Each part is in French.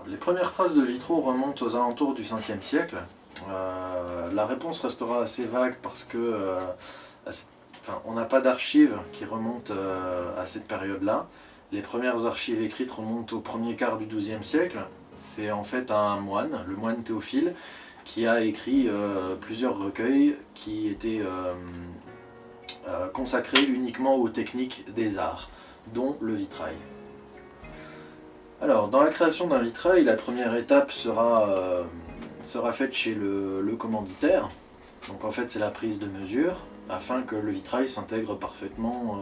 Les premières traces de vitraux remontent aux alentours du 5e siècle. La réponse restera assez vague parce que on n'a pas d'archives qui remontent à cette période-là. Les premières archives écrites remontent au premier quart du XIIe siècle. C'est en fait un moine, le moine Théophile, qui a écrit plusieurs recueils qui étaient consacrés uniquement aux techniques des arts, dont le vitrail. Alors, dans la création d'un vitrail, la première étape sera faite chez le commanditaire. Donc en fait, c'est la prise de mesure, afin que le vitrail s'intègre parfaitement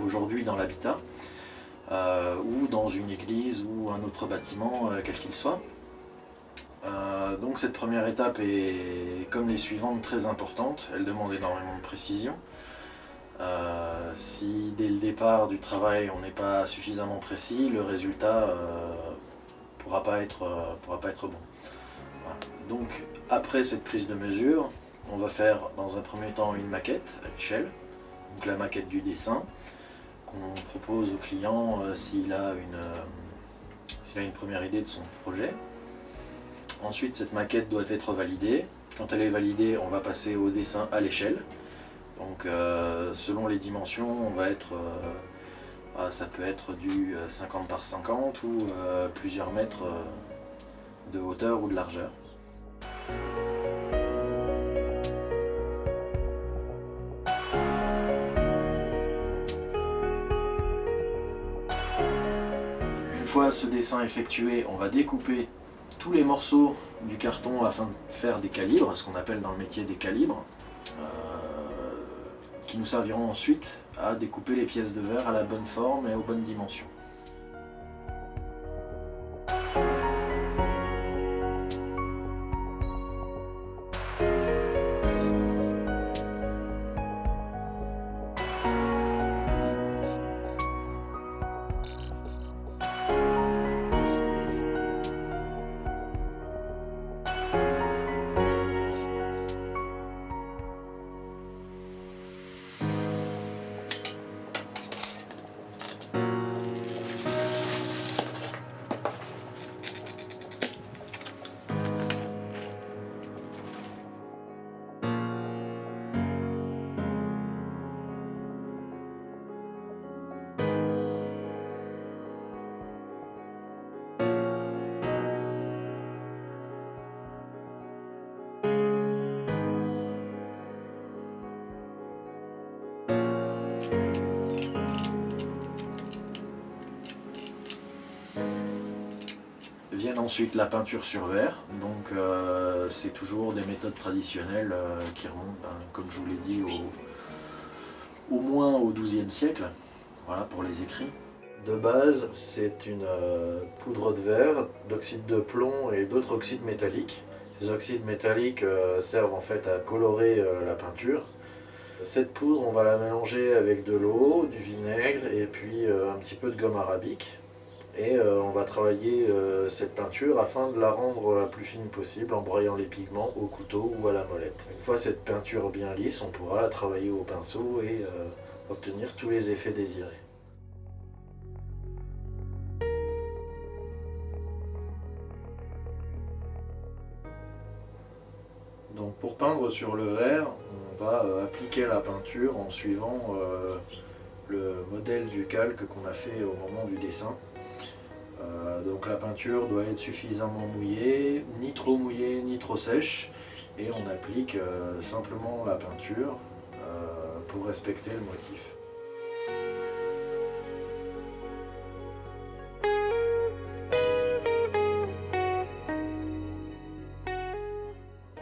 aujourd'hui dans l'habitat, ou dans une église ou un autre bâtiment, quel qu'il soit. Donc cette première étape est, comme les suivantes, très importante. Elle demande énormément de précision. Si dès le départ du travail on n'est pas suffisamment précis, le résultat pourra pas être bon. Voilà. Donc après cette prise de mesure, on va faire dans un premier temps une maquette à l'échelle, donc la maquette du dessin, qu'on propose au client s'il a une première idée de son projet. Ensuite, cette maquette doit être validée. Quand elle est validée, on va passer au dessin à l'échelle. Donc selon les dimensions, on va être, ça peut être du 50 par 50 ou plusieurs mètres de hauteur ou de largeur. Une fois ce dessin effectué, on va découper tous les morceaux du carton afin de faire des calibres, ce qu'on appelle dans le métier des calibres, qui nous serviront ensuite à découper les pièces de verre à la bonne forme et aux bonnes dimensions. Viennent ensuite la peinture sur verre, donc c'est toujours des méthodes traditionnelles qui remontent, comme je vous l'ai dit, au moins au XIIe siècle, voilà pour les écrits. De base, c'est une poudre de verre, d'oxyde de plomb et d'autres oxydes métalliques. Ces oxydes métalliques servent en fait à colorer la peinture. Cette poudre, on va la mélanger avec de l'eau, du vinaigre et puis un petit peu de gomme arabique. Et on va travailler cette peinture afin de la rendre la plus fine possible en broyant les pigments au couteau ou à la molette. Une fois cette peinture bien lisse, on pourra la travailler au pinceau et obtenir tous les effets désirés. Donc pour peindre sur le verre, on va appliquer la peinture en suivant le modèle du calque qu'on a fait au moment du dessin. Donc la peinture doit être suffisamment mouillée, ni trop mouillée ni trop sèche, et on applique simplement la peinture pour respecter le motif.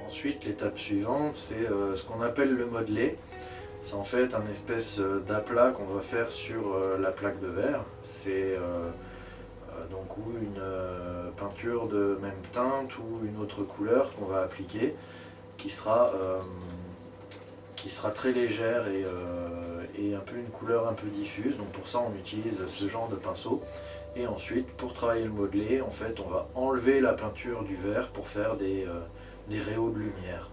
Ensuite, l'étape suivante, c'est ce qu'on appelle le modelé. C'est en fait un espèce d'aplat qu'on va faire sur la plaque de verre. C'est donc ou une peinture de même teinte ou une autre couleur qu'on va appliquer, qui sera très légère et un peu une couleur un peu diffuse. Donc pour ça, on utilise ce genre de pinceau. Et ensuite, pour travailler le modelé, en fait, on va enlever la peinture du verre pour faire des rayons de lumière.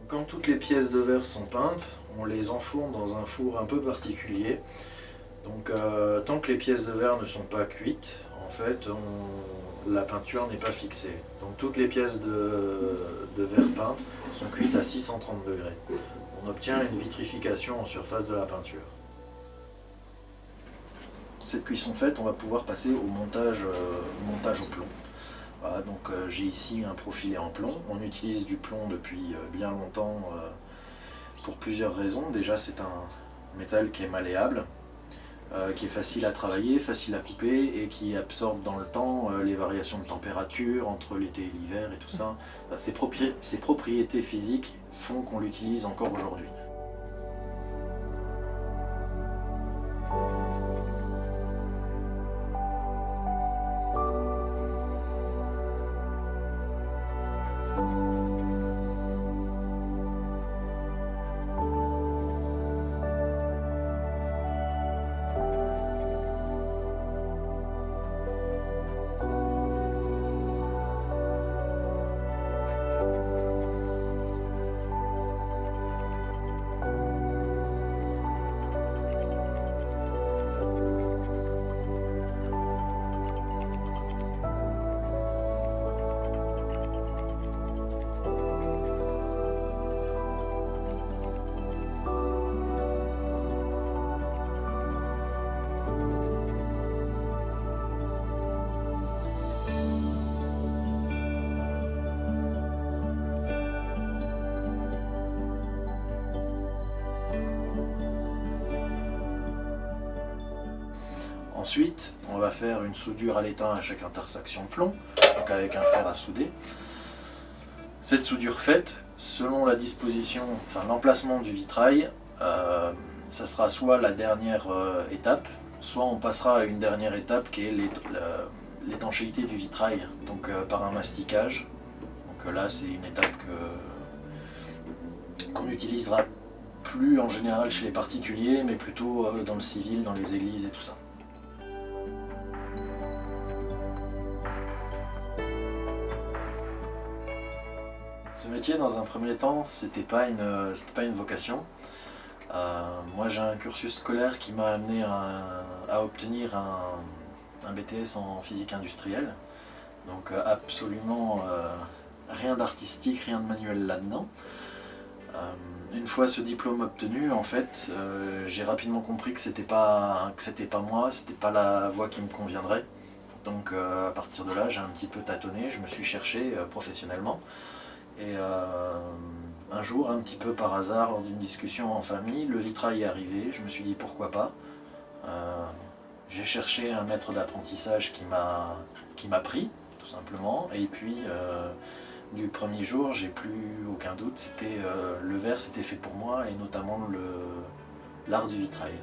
Quand toutes les pièces de verre sont peintes, on les enfourne dans un four un peu particulier. Donc tant que les pièces de verre ne sont pas cuites, en fait, la peinture n'est pas fixée. Donc toutes les pièces de verre peintes sont cuites à 630 degrés. On obtient une vitrification en surface de la peinture. Cette cuisson faite, on va pouvoir passer au montage au plomb. Voilà, donc j'ai ici un profilé en plomb. On utilise du plomb depuis bien longtemps pour plusieurs raisons. Déjà, c'est un métal qui est malléable, qui est facile à travailler, facile à couper et qui absorbe dans le temps les variations de température entre l'été et l'hiver et tout ça. Ses propriétés physiques font qu'on l'utilise encore aujourd'hui. Ensuite, on va faire une soudure à l'étain à chaque intersection de plomb, donc avec un fer à souder. Cette soudure faite, selon la disposition, enfin l'emplacement du vitrail, ça sera soit la dernière étape, soit on passera à une dernière étape qui est l'étanchéité du vitrail, donc par un masticage. Donc là, c'est une étape qu'on n'utilisera plus en général chez les particuliers, mais plutôt dans le civil, dans les églises et tout ça. Ce métier, dans un premier temps, c'était pas une vocation. Moi, j'ai un cursus scolaire qui m'a amené à obtenir un BTS en physique industrielle. Donc absolument rien d'artistique, rien de manuel là-dedans. Une fois ce diplôme obtenu, en fait, j'ai rapidement compris que c'était pas moi, c'était pas la voie qui me conviendrait. Donc à partir de là, j'ai un petit peu tâtonné, je me suis cherché professionnellement. Et un jour, un petit peu par hasard, lors d'une discussion en famille, le vitrail est arrivé, je me suis dit pourquoi pas. J'ai cherché un maître d'apprentissage qui m'a pris, tout simplement, et puis du premier jour, j'ai plus aucun doute, le verre c'était fait pour moi, et notamment l'art du vitrail.